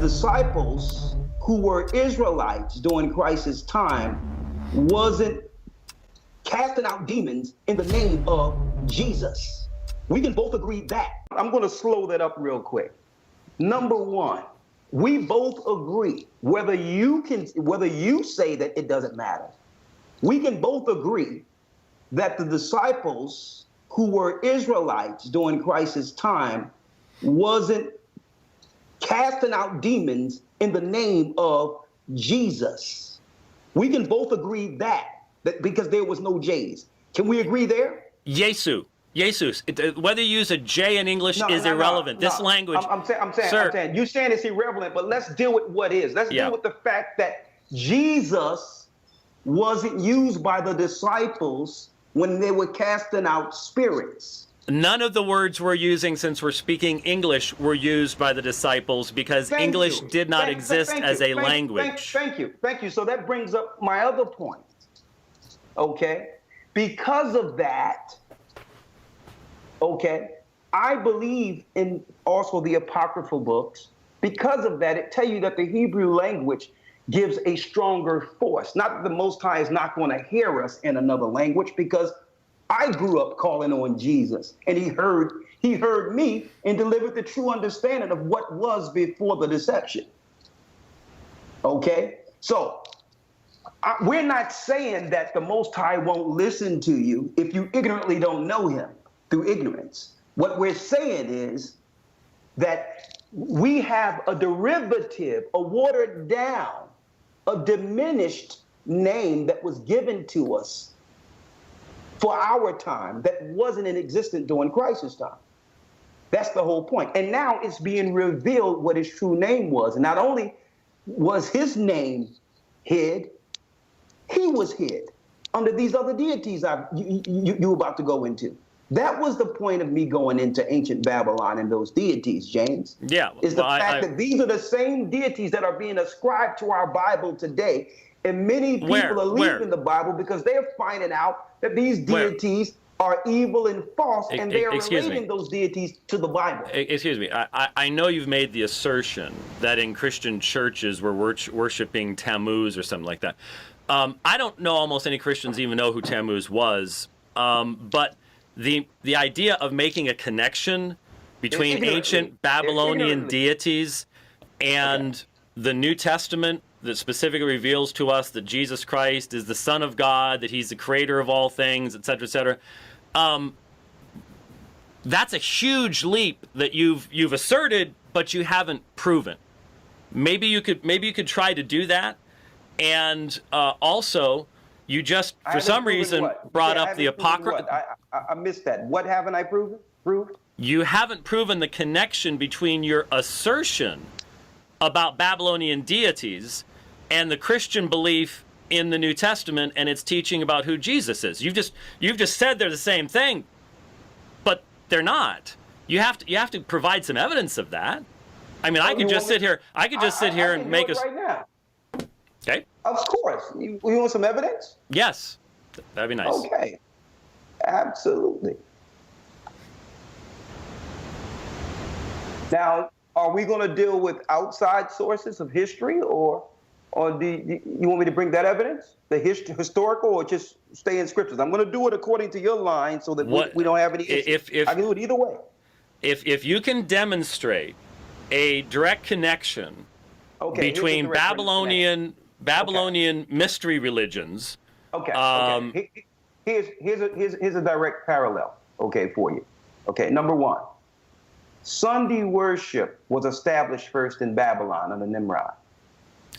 disciples who were Israelites during Christ's time wasn't casting out demons in the name of Jesus. We can both agree that. I'm going to slow that up real quick. Number one, we both agree, whether you say that it doesn't matter, we can both agree that the disciples who were Israelites during Christ's time wasn't casting out demons in the name of Jesus. We can both agree that because there was no J's. Can we agree there? Jesus. Whether you use a J in English is irrelevant. This language. I'm saying you're saying it's irrelevant, but let's deal with what is. Let's deal with the fact that Jesus wasn't used by the disciples when they were casting out spirits. None of the words we're using, since we're speaking English, were used by the disciples because English did not exist as a language. Thank you. So that brings up my other point. Okay? Because of that, okay, I believe in also the apocryphal books. Because of that, it tells you that the Hebrew language gives a stronger force. Not that the Most High is not going to hear us in another language, because I grew up calling on Jesus, and he heard me and delivered the true understanding of what was before the deception. Okay? So we're not saying that the Most High won't listen to you if you ignorantly don't know him through ignorance. What we're saying is that we have a derivative, a watered down, a diminished name that was given to us for our time that wasn't in existence during Christ's time. That's the whole point. And now it's being revealed what his true name was. And not only was his name hid, he was hid under these other deities you're about to go into. That was the point of me going into ancient Babylon and those deities, James. Yeah. Is the fact that these are the same deities that are being ascribed to our Bible today. And many people are leaving the Bible because they're finding out that these deities are evil and false, and they're relating those deities to the Bible. Excuse me. I know you've made the assertion that in Christian churches we're worshiping Tammuz or something like that. I don't know almost any Christians even know who Tammuz was, but the idea of making a connection between ancient Babylonian deities and the New Testament that specifically reveals to us that Jesus Christ is the Son of God, that he's the creator of all things, et cetera, that's a huge leap that you've asserted, but you haven't proven. Maybe you could try to do that. And also, you just, for some reason, brought up the apocrypha. I missed that. What haven't I proved? You haven't proven the connection between your assertion about Babylonian deities and the Christian belief in the New Testament and its teaching about who Jesus is. You've just said they're the same thing, but they're not. You have to provide some evidence of that. I mean, I could just sit here and make us right now. Okay. Of course. You want some evidence? Yes. That'd be nice. Okay. Absolutely. Now, are we going to deal with outside sources of history, or do you want me to bring that evidence, the historical, or just stay in scriptures? I'm going to do it according to your line so that we don't have any issues. I can do it either way. If you can demonstrate a direct connection between Babylonian mystery religions. Here's a direct parallel, for you. Number one, Sunday worship was established first in Babylon under Nimrod.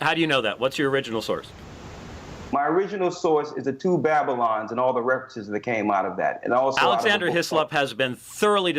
How do you know that? What's your original source? My original source is the two Babylons and all the references that came out of that. And also Alexander Hislop has been thoroughly